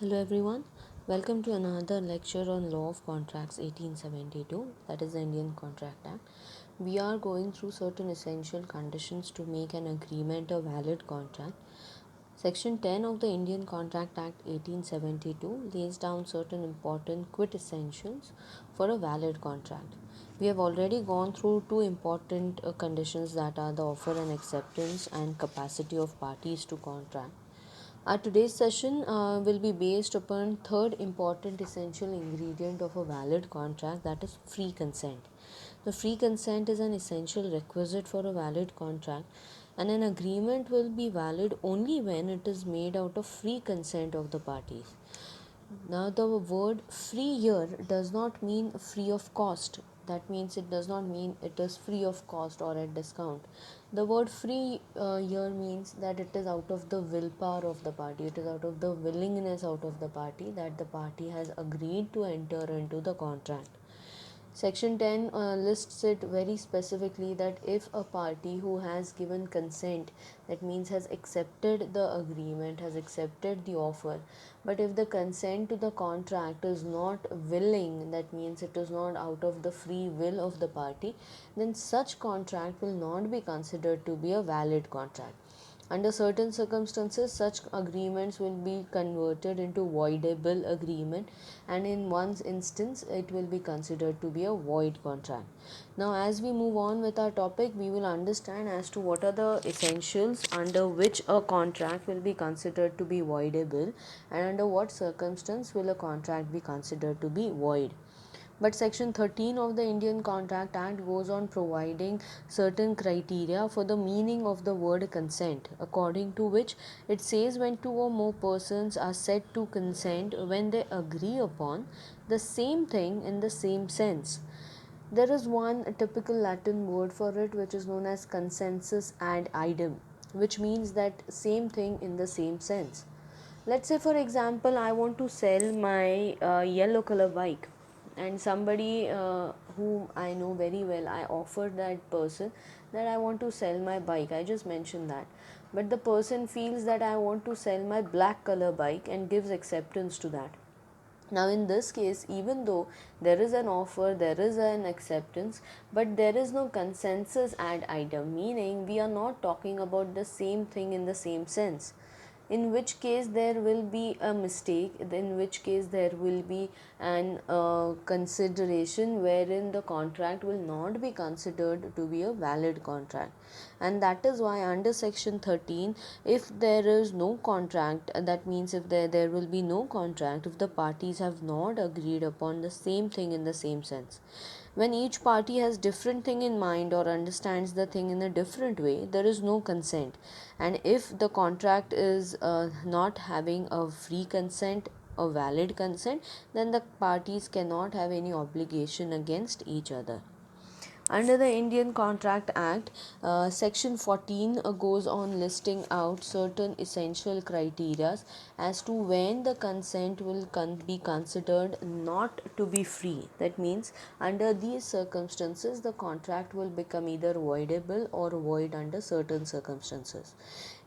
Hello everyone, welcome to another lecture on Law of Contracts 1872, that is the Indian Contract Act. We are going through certain essential conditions to make an agreement a valid contract. Section 10 of the Indian Contract Act 1872 lays down certain important quintessentials for a valid contract. We have already gone through two important conditions, that are the offer and acceptance and capacity of parties to contract. Our today's session will be based upon third important essential ingredient of a valid contract, that is free consent. The free consent is an essential requisite for a valid contract, and an agreement will be valid only when it is made out of free consent of the parties. Now, the word free here does not mean free of cost. That means it does not mean it is free of cost or at discount. The word free here means that it is out of the willpower of the party, it is out of the willingness out of the party that the party has agreed to enter into the contract. Section 10 lists it very specifically that if a party who has given consent, that means has accepted the agreement, has accepted the offer, but if the consent to the contract is not willing, that means it is not out of the free will of the party, then such contract will not be considered to be a valid contract. Under certain circumstances, such agreements will be converted into voidable agreement, and in one instance, it will be considered to be a void contract. Now, as we move on with our topic, we will understand as to what are the essentials under which a contract will be considered to be voidable, and under what circumstance will a contract be considered to be void. But Section 13 of the Indian Contract Act goes on providing certain criteria for the meaning of the word consent, according to which it says when two or more persons are said to consent when they agree upon the same thing in the same sense. There is one typical Latin word for it which is known as consensus ad idem, which means that same thing in the same sense. Let's say, for example, I want to sell my yellow color bike, and somebody whom I know very well, I offered that person that I want to sell my bike. I just mentioned that. But the person feels that I want to sell my black color bike and gives acceptance to that. Now, in this case, even though there is an offer, there is an acceptance, but there is no consensus ad idem, meaning we are not talking about the same thing in the same sense, in which case there will be a mistake, in which case there will be an consideration wherein the contract will not be considered to be a valid contract. And that is why under section 13, if there is no contract, that means if there will be no contract if the parties have not agreed upon the same thing in the same sense. When each party has different thing in mind or understands the thing in a different way, there is no consent. And if the contract is not having a free consent, a valid consent, then the parties cannot have any obligation against each other. Under the Indian Contract Act, Section 14 goes on listing out certain essential criteria as to when the consent will be considered not to be free. That means, under these circumstances, the contract will become either voidable or void under certain circumstances.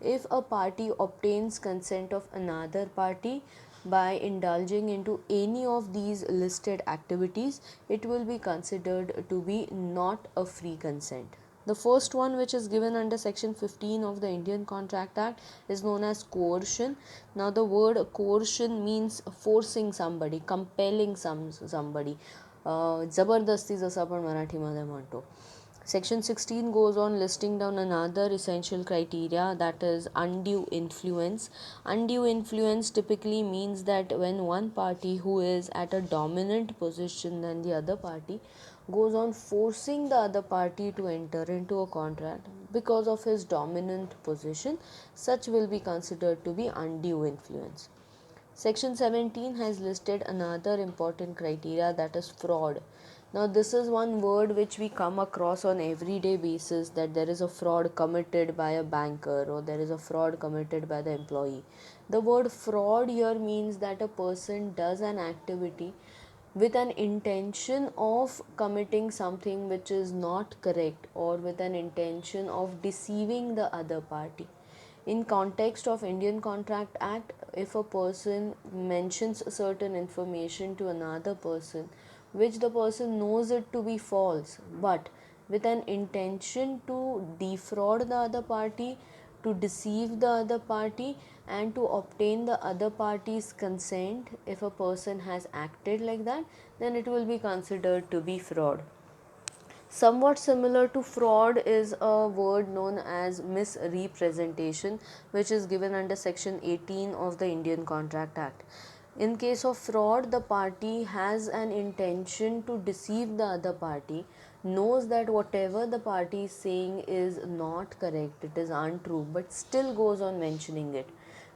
If a party obtains consent of another party, by indulging into any of these listed activities, it will be considered to be not a free consent. The first one, which is given under section 15 of the Indian Contract Act, is known as coercion. Now, the word coercion means forcing somebody, compelling somebody. जबरदस्ती जसं आपण मराठीमध्ये म्हणतो. Section 16 goes on listing down another essential criteria, that is undue influence. Undue influence typically means that when one party who is at a dominant position than the other party goes on forcing the other party to enter into a contract because of his dominant position, such will be considered to be undue influence. Section 17 has listed another important criteria, that is fraud. Now, this is one word which we come across on everyday basis, that there is a fraud committed by a banker or there is a fraud committed by the employee. The word fraud here means that a person does an activity with an intention of committing something which is not correct, or with an intention of deceiving the other party. In context of Indian Contract Act, if a person mentions certain information to another person which the person knows it to be false, but with an intention to defraud the other party, to deceive the other party, and to obtain the other party's consent, if a person has acted like that, then it will be considered to be fraud. Somewhat similar to fraud is a word known as misrepresentation, which is given under section 18 of the Indian Contract Act. In case of fraud, the party has an intention to deceive the other party, knows that whatever the party is saying is not correct, it is untrue, but still goes on mentioning it.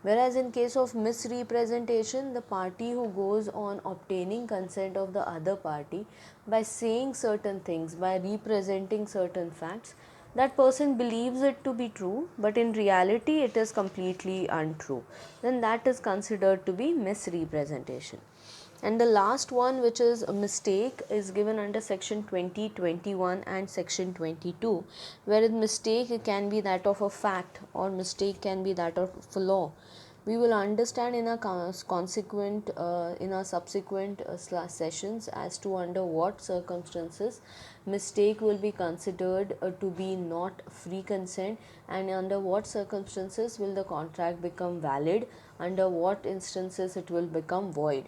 Whereas in case of misrepresentation, the party who goes on obtaining consent of the other party by saying certain things, by representing certain facts, that person believes it to be true, but in reality it is completely untrue. Then that is considered to be misrepresentation. And the last one, which is a mistake, is given under section 20, 21 and section 22, whereas mistake can be that of a fact or mistake can be that of a law. We will understand in our consequent in our subsequent sessions as to under what circumstances mistake will be considered to be not free consent, and under what circumstances will the contract become valid, under what instances it will become void.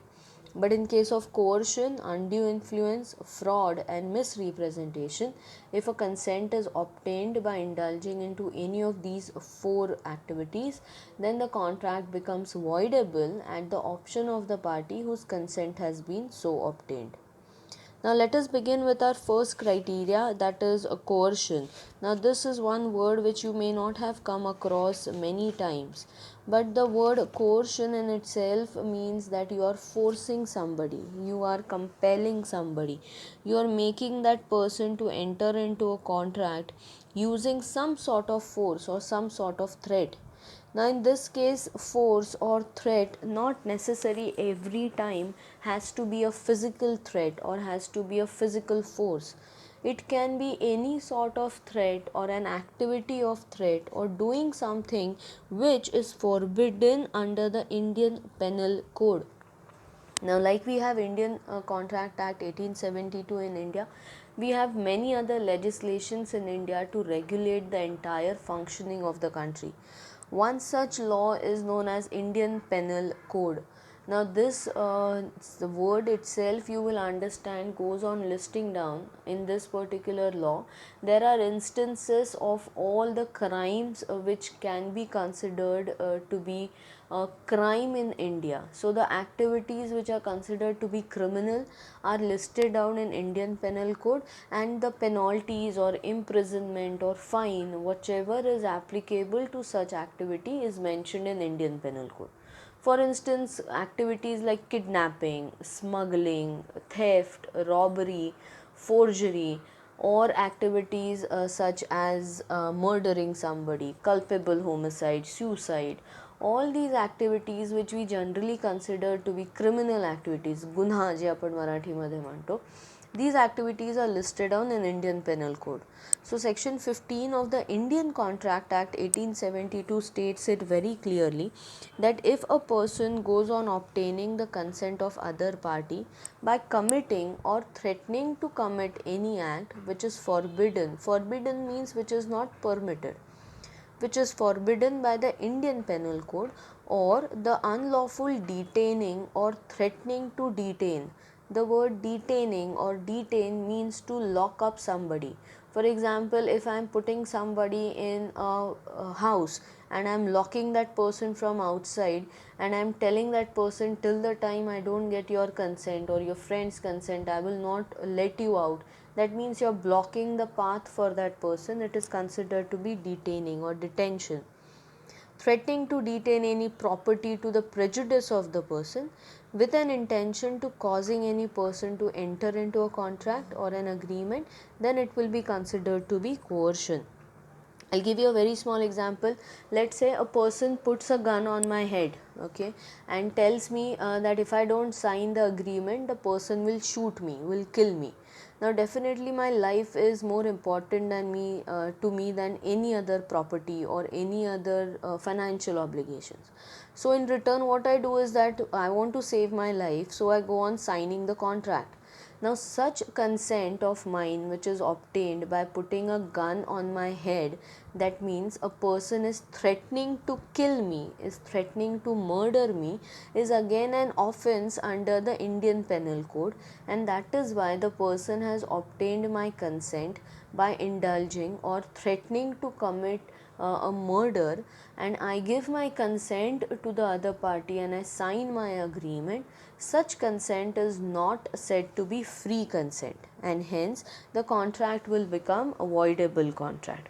But in case of coercion, undue influence, fraud, and misrepresentation, if a consent is obtained by indulging into any of these four activities, then the contract becomes voidable at the option of the party whose consent has been so obtained. Now let us begin with our first criteria, that is a coercion. Now this is one word which you may not have come across many times, but the word coercion in itself means that you are forcing somebody, you are compelling somebody, you are making that person to enter into a contract using some sort of force or some sort of threat. Now, in this case, force or threat not necessary every time has to be a physical threat or has to be a physical force. It can be any sort of threat or an activity of threat or doing something which is forbidden under the Indian Penal Code. Now, like we have Indian Contract Act 1872 in India, we have many other legislations in India to regulate the entire functioning of the country. One such law is known as Indian Penal Code. Now this the word itself, you will understand, goes on listing down in this particular law. There are instances of all the crimes which can be considered to be crime in India. So the activities which are considered to be criminal are listed down in Indian Penal Code, and the penalties or imprisonment or fine, whichever is applicable to such activity, is mentioned in Indian Penal Code. For instance, activities like kidnapping, smuggling, theft, robbery, forgery, or activities such as murdering somebody, culpable homicide, suicide, all these activities which we generally consider to be criminal activities, गुन्हा जे आपण मराठीमध्ये म्हणतो, these activities are listed down in Indian Penal Code. So section 15 of the Indian Contract Act 1872 states it very clearly that if a person goes on obtaining the consent of other party by committing or threatening to commit any act which is forbidden, forbidden means which is not permitted, which is forbidden by the Indian Penal Code, or the unlawful detaining or threatening to detain. The word detaining or detain means to lock up somebody. For example, if I am putting somebody in a house and I am locking that person from outside and I am telling that person, till the time I don't get your consent or your friend's consent, I will not let you out. That means you are blocking the path for that person. It is considered to be detaining or detention. Threatening to detain any property to the prejudice of the person with an intention to causing any person to enter into a contract or an agreement, then it will be considered to be coercion. I'll give you a very small example. Let's say a person puts a gun on my head, okay, and tells me that if I don't sign the agreement, the person will shoot me, will kill me. Now definitely my life is more important than me to me than any other property or any other financial obligations. So in return what I do is that I want to save my life, so I go on signing the contract. Now, such consent of mine, which is obtained by putting a gun on my head, that means a person is threatening to kill me, is threatening to murder me, is again an offense under the Indian Penal Code, and that is why the person has obtained my consent by indulging or threatening to commit a murder, and I give my consent to the other party and I sign my agreement. Such consent is not said to be free consent, and hence the contract will become a voidable contract.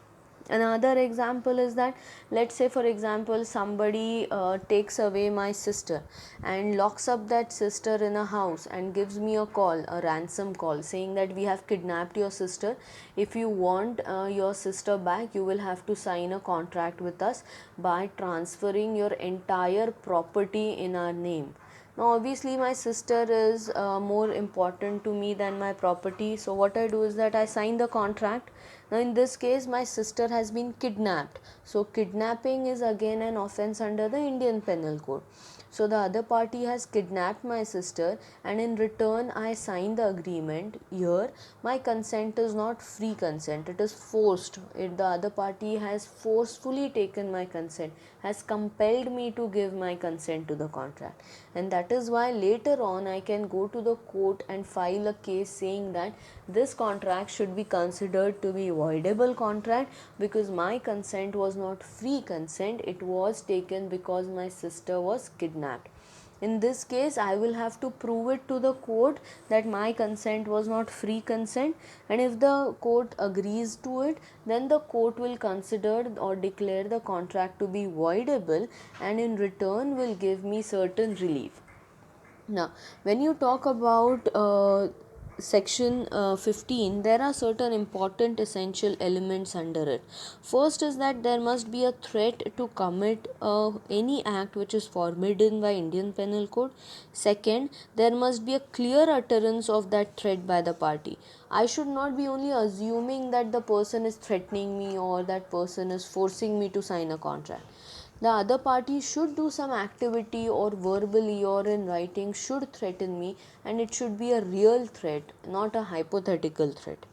Another example is that, let's say for example somebody takes away my sister and locks up that sister in a house and gives me a call, a ransom call, saying that we have kidnapped your sister. If you want your sister back, you will have to sign a contract with us by transferring your entire property in our name. Now obviously my sister is more important to me than my property, so what I do is that I sign the contract. Now in this case my sister has been kidnapped, so kidnapping is again an offense under the Indian Penal Code. So the other party has kidnapped my sister, and in return I sign the agreement. Here my consent is not free consent, it is forced. The other party has forcefully taken my consent, has compelled me to give my consent to the contract, and that is why later on I can go to the court and file a case saying that this contract should be considered to be voidable contract because my consent was not free consent, it was taken because my sister was kidnapped. In this case I will have to prove it to the court that my consent was not free consent, and if the court agrees to it, then the court will consider or declare the contract to be voidable and in return will give me certain relief. Now, when you talk about section 15, there are certain important essential elements under it. First is that there must be a threat to commit any act which is forbidden by Indian Penal Code. Second, there must be a clear utterance of that threat by the party. I should not be only assuming that the person is threatening me or that person is forcing me to sign a contract. The other party should do some activity or verbally or in writing should threaten me, and it should be a real threat, not a hypothetical threat.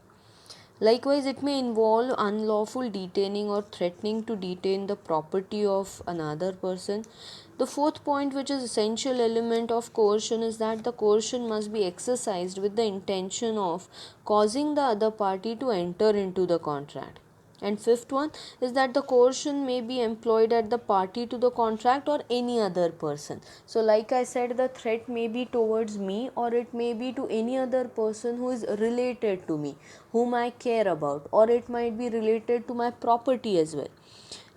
Likewise, it may involve unlawful detaining or threatening to detain the property of another person. The fourth point, which is essential element of coercion, is that the coercion must be exercised with the intention of causing the other party to enter into the contract. And fifth one is that the coercion may be employed at the party to the contract or any other person. So like I said, the threat may be towards me or it may be to any other person who is related to me, whom I care about, or it might be related to my property as well.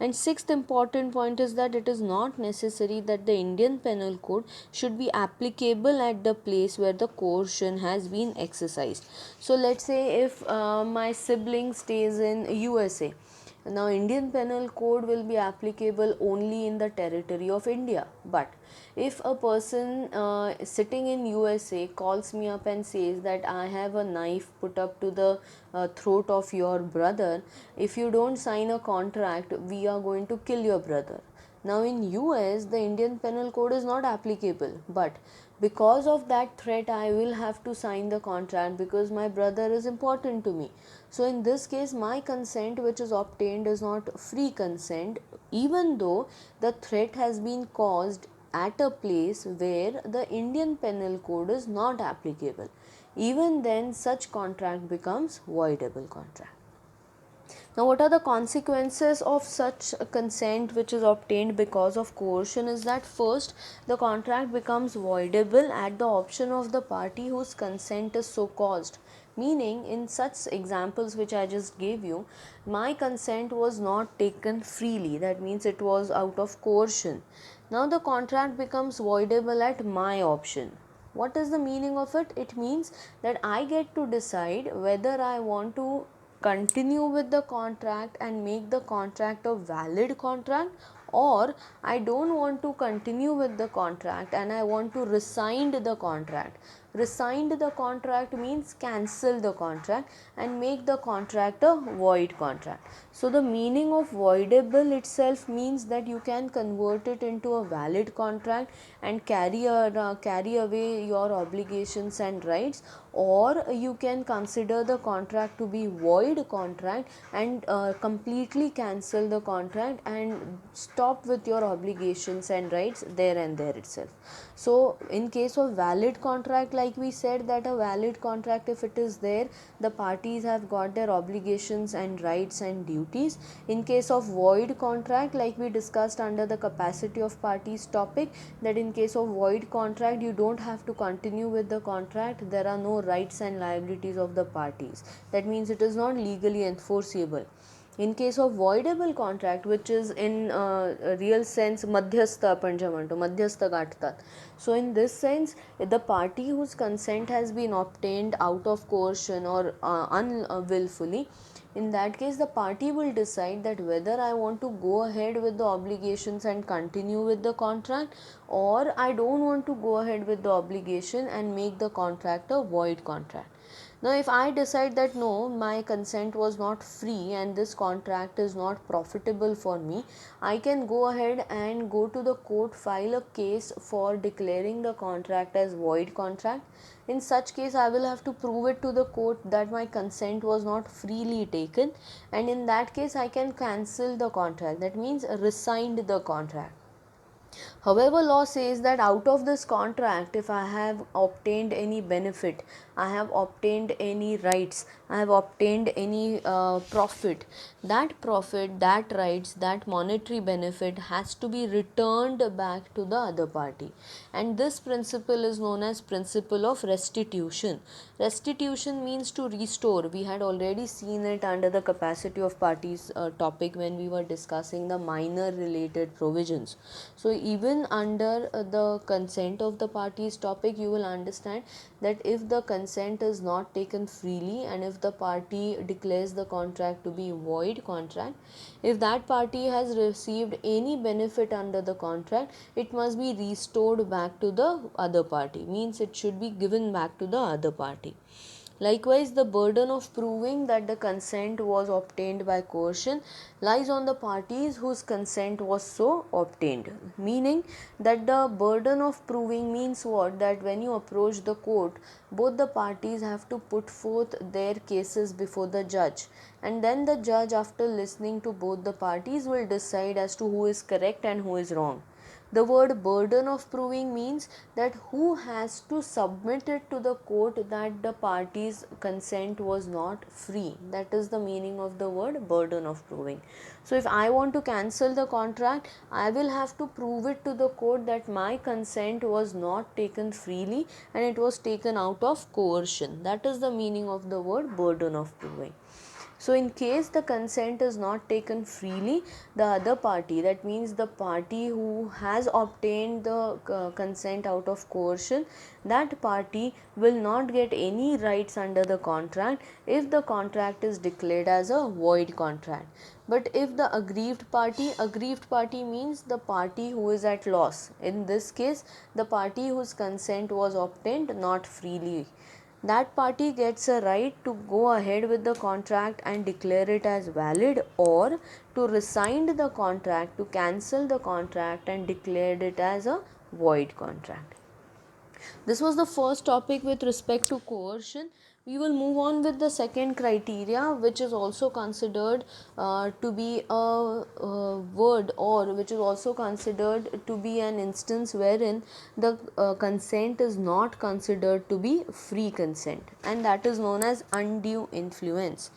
And sixth important point is that it is not necessary that the Indian Penal Code should be applicable at the place where the coercion has been exercised. So let's say if my sibling stays in USA. Now Indian Penal Code will be applicable only in the territory of India, but if a person sitting in USA calls me up and says that I have a knife put up to the throat of your brother, if you don't sign a contract we are going to kill your brother. Now in US the Indian Penal Code is not applicable, but because of that threat I will have to sign the contract because my brother is important to me. So in this case my consent which is obtained is not free consent, even though the threat has been caused at a place where the Indian Penal Code is not applicable. Even then such contract becomes voidable contract. Now, what are the consequences of such consent which is obtained because of coercion is that first, the contract becomes voidable at the option of the party whose consent is so caused. Meaning, in such examples which I just gave you, my consent was not taken freely, that means it was out of coercion. Now, the contract becomes voidable at my option. What is the meaning of it? It means that I get to decide whether I want to continue with the contract and make the contract a valid contract, or I don't want to continue with the contract and I want to rescind the contract. Resigned the contract means cancel the contract and make the contract a void contract. So the meaning of voidable itself means that you can convert it into a valid contract and carry away your obligations and rights, or you can consider the contract to be void contract and completely cancel the contract and stop with your obligations and rights there and there itself. So in case of valid contract, like we said, that a valid contract, if it is there, the parties have got their obligations and rights and duties. In case of void contract, like we discussed under the capacity of parties topic, that in case of void contract you don't have to continue with the contract, there are no rights and liabilities of the parties. That means it is not legally enforceable. In case of voidable contract, which is in real sense madhyastha, आपण जे म्हणतो मध्यस्थ गाठतात. So in this sense, the party whose consent has been obtained out of coercion or unwillfully, in that case the party will decide that whether I want to go ahead with the obligations and continue with the contract, or I don't want to go ahead with the obligation and make the contract a void contract. Now if I decide that no, my consent was not free and this contract is not profitable for me, I can go ahead and go to the court, file a case for declaring the contract as void contract. In such case, I will have to prove it to the court that my consent was not freely taken, and in that case I can cancel the contract, that means rescind the contract. However, law says that out of this contract, if I have obtained any benefit, I have obtained any rights, I have obtained any profit, that rights, that monetary benefit has to be returned back to the other party. And this principle is known as principle of restitution. Restitution means to restore. We had already seen it under the capacity of parties topic when we were discussing the minor related provisions. So even under the consent of the parties topic, you will understand that if the consent is not taken freely and if the party declares the contract to be void contract, if that party has received any benefit under the contract, it must be restored back to the other party, means it should be given back to the other party. Likewise, the burden of proving that the consent was obtained by coercion lies on the parties whose consent was so obtained. Meaning that the burden of proving means what? That when you approach the court, both the parties have to put forth their cases before the judge, and then the judge, after listening to both the parties, will decide as to who is correct and who is wrong. The word burden of proving means that who has to submit it to the court that the party's consent was not free. That is the meaning of the word burden of proving. So if I want to cancel the contract, I will have to prove it to the court that my consent was not taken freely and it was taken out of coercion. That is the meaning of the word burden of proving. So in case the consent is not taken freely, the other party, that means the party who has obtained the consent out of coercion, that party will not get any rights under the contract if the contract is declared as a void contract. But if the aggrieved party means the party who is at loss. In this case, the party whose consent was obtained not freely, that party gets a right to go ahead with the contract and declare it as valid, or to rescind the contract, to cancel the contract and declare it as a void contract. This was the first topic with respect to coercion. We will move on with the second criteria, which is also considered to be a word, or which is also considered to be an instance wherein the consent is not considered to be free consent, and that is known as undue influence.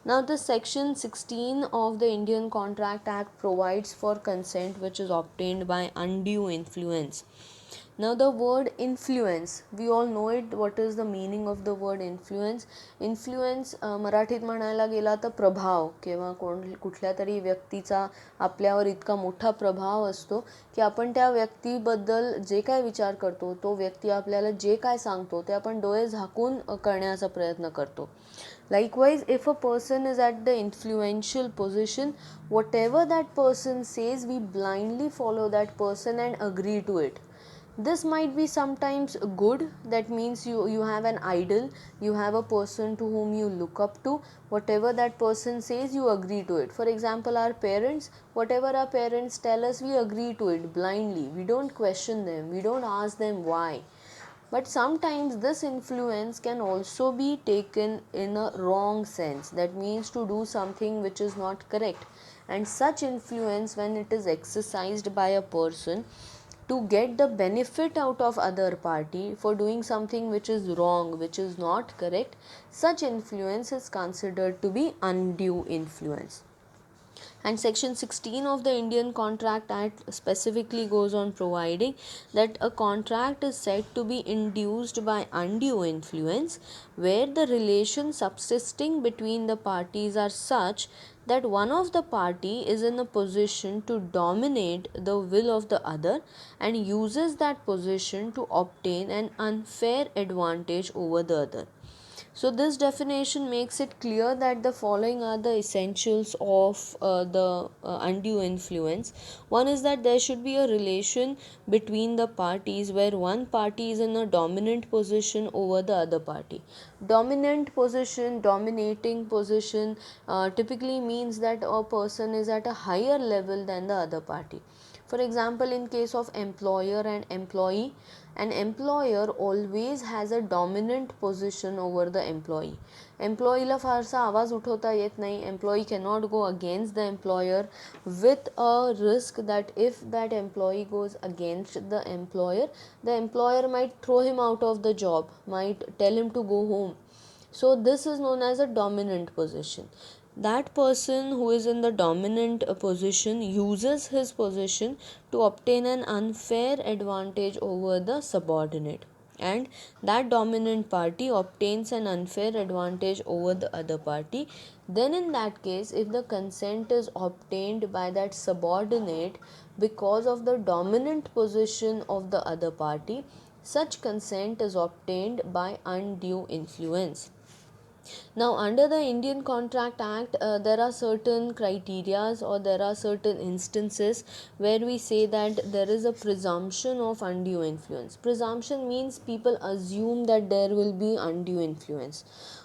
Now the section 16 of the Indian Contract Act provides for consent which is obtained by undue influence. Now the word influence, we all know it. What is the meaning of the word influence? Influence मराठीत म्हणायला गेला तर प्रभाव किंवा कुठल्या तरी व्यक्तीचा आपल्यावर इतका मोठा प्रभाव असतो की आपण त्या व्यक्तीबद्दल जे काय विचार करतो, तो व्यक्ती आपल्याला जे काय सांगतो ते आपण डोळे झाकून करण्याचा प्रयत्न करतो. Likewise, if a person is at the influential position, whatever that person says, we blindly follow that person and agree to it. This might be sometimes good, that means you have an idol, you have a person to whom you look up to, whatever that person says you agree to it. For example, our parents, whatever our parents tell us, we agree to it blindly, we don't question them, we don't ask them why. But sometimes this influence can also be taken in a wrong sense, that means to do something which is not correct. And such influence, when it is exercised by a person to get the benefit out of other party for doing something which is wrong, which is not correct, such influence is considered to be undue influence. And section 16 of the Indian Contract Act specifically goes on providing that a contract is said to be induced by undue influence where the relations subsisting between the parties are such that one of the party is in a position to dominate the will of the other and uses that position to obtain an unfair advantage over the other. So, this definition makes it clear that the following are the essentials of the undue influence. One is that there should be a relation between the parties where one party is in a dominant position over the other party. Dominant position, dominating position typically means that a person is at a higher level than the other party. For example, in case of employer and employee, an employer always has a dominant position over the employee. Employeeला फारसा आवाज उठवता येत नाही. Employee cannot go against the employer with a risk that if that employee goes against the employer might throw him out of the job, might tell him to go home. So this is known as a dominant position. That person who is in the dominant position uses his position to obtain an unfair advantage over the subordinate, and that dominant party obtains an unfair advantage over the other party. Then in that case, if the consent is obtained by that subordinate because of the dominant position of the other party, such consent is obtained by undue influence. Now, under the Indian Contract Act, there are certain criterias or there are certain instances where we say that there is a presumption of undue influence. Presumption means people assume that there will be undue influence.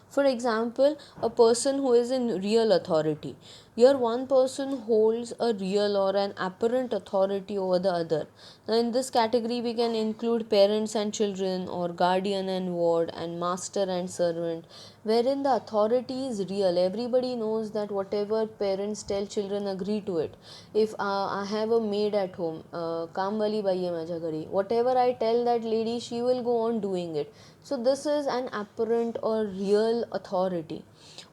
For example, a person who is in real authority. Here, one person holds a real or an apparent authority over the other. Now, in this category, we can include parents and children, or guardian and ward, and master and servant, wherein the authority is real. Everybody knows that whatever parents tell children agree to it. If I have a maid at home, काम वाली by है माझ्या घरी, whatever I tell that lady, she will go on doing it. So this is an apparent or real authority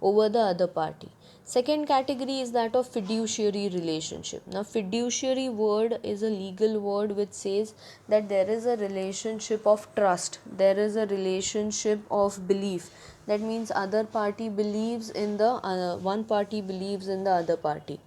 over the other party. Second category is that of fiduciary relationship. Now, fiduciary word is a legal word which says that there is a relationship of trust, there is a relationship of belief. That means other party believes in the one party believes in the other party.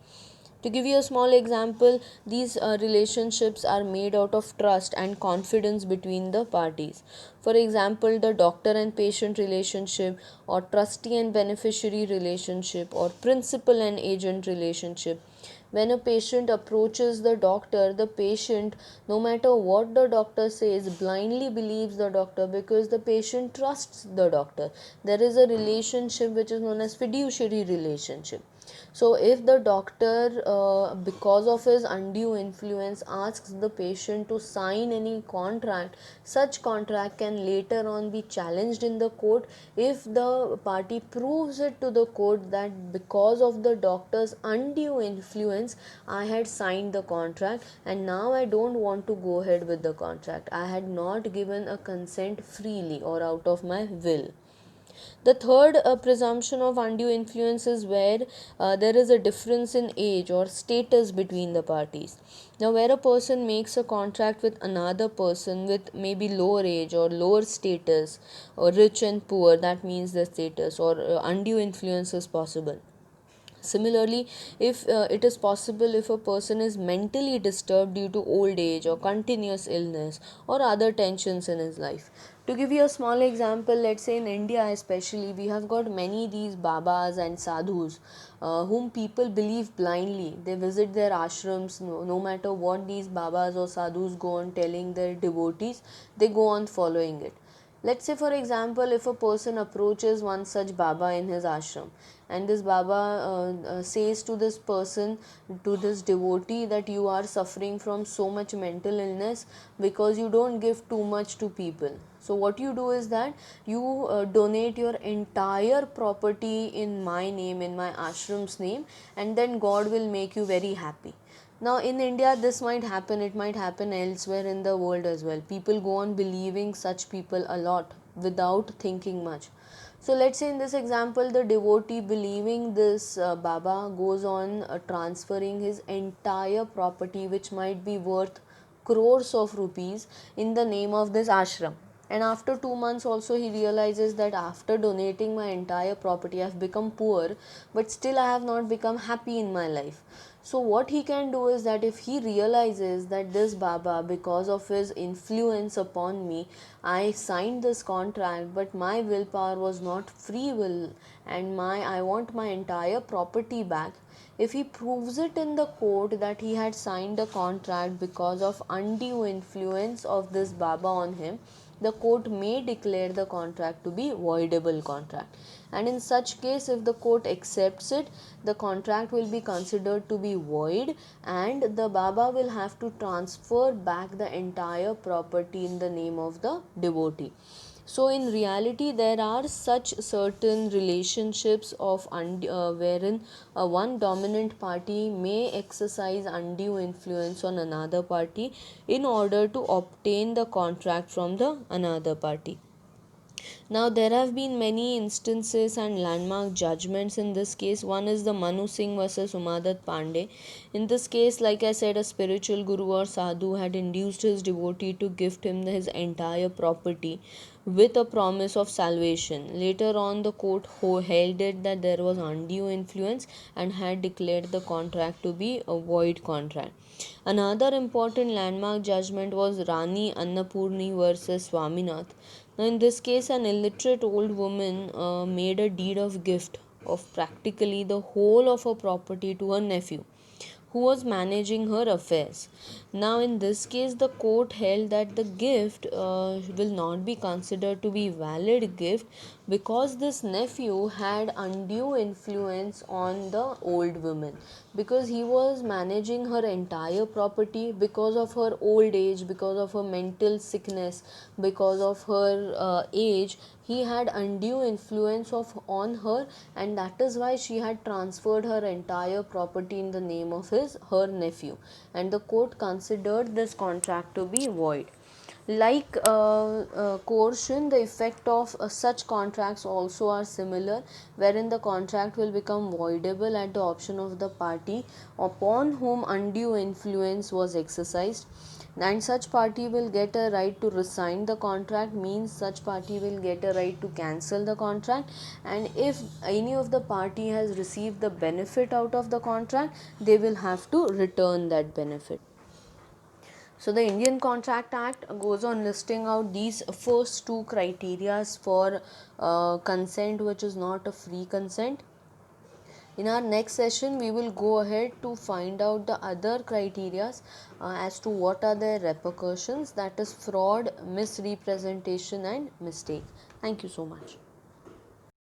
To give you a small example, these relationships are made out of trust and confidence between the parties. For example, the doctor and patient relationship, or trustee and beneficiary relationship, or principal and agent relationship. When a patient approaches the patient, no matter what the doctor says, blindly believes the doctor because the patient trusts the doctor. There is a relationship which is known as fiduciary relationship. So, if the doctor, because of his undue influence, asks the patient to sign any contract, such contract can later on be challenged in the court if the party proves it to the court that because of the doctor's undue influence, I had signed the contract and now I don't want to go ahead with the contract. I had not given a consent freely or out of my will. The third presumption of undue influence is where there is a difference in age or status between the parties. Now, where a person makes a contract with another person with maybe lower age or lower status, or rich and poor, that means the status, or undue influence is possible. Similarly, if it is possible, if a person is mentally disturbed due to old age or continuous illness or other tensions in his life. To give you a small example, let's say in India especially, we have got many these babas and sadhus whom people believe blindly. They visit their ashrams, no matter what these babas or sadhus go on telling their devotees, they go on following it. Let's say, for example, if a person approaches one such Baba in his ashram, and this Baba says to this person, to this devotee, that you are suffering from so much mental illness because you don't give too much to people. So, what you do is that you donate your entire property in my name, in my ashram's name, and then God will make you very happy. Now, in India, this might happen, it might happen elsewhere in the world as well. People go on believing such people a lot without thinking much. So, let's say in this example, the devotee believing this Baba goes on transferring his entire property, which might be worth crores of rupees, in the name of this ashram. And after 2 months, also, he realizes that after donating my entire property, I have become poor, but still I have not become happy in my life. So, what he can do is that if he realizes that this Baba, because of his influence upon me, I signed this contract, but my willpower was not free will, and I want my entire property back. If he proves it in the court that he had signed a contract because of undue influence of this Baba on him, the court may declare the contract to be voidable contract. And in such case, if the court accepts it, the contract will be considered to be void, and the Baba will have to transfer back the entire property in the name of the devotee. So in reality, there are such certain relationships of wherein one dominant party may exercise undue influence on another party in order to obtain the contract from the another party. Now, there have been many instances and landmark judgments in this case. One is the Manu Singh versus Umadat Pandey. In this case, like I said, a spiritual guru or sadhu had induced his devotee to gift him his entire property with a promise of salvation. Later on, the court held it that there was undue influence and had declared the contract to be a void contract. Another important landmark judgment was Rani Annapurni versus Swaminath. Now, in this case, an illiterate old woman made a deed of gift of practically the whole of her property to her nephew, who was managing her affairs. Now, in this case, the court held that the gift will not be considered to be valid gift because this nephew had undue influence on the old woman, because he was managing her entire property because of her old age, because of her mental sickness, because of her age. He had undue influence on her, and that is why she had transferred her entire property in the name of her nephew, and the court considered this contract to be void. Like coercion, the effect of such contracts also are similar, wherein the contract will become voidable at the option of the party upon whom undue influence was exercised, and such party will get a right to resign the contract, means such party will get a right to cancel the contract, and if any of the party has received the benefit out of the contract, they will have to return that benefit. So the Indian Contract Act goes on listing out these first two criterias for consent, which is not a free consent. In our next session, we will go ahead to find out the other criterias as to what are their repercussions, that is fraud, misrepresentation and mistake. Thank you so much.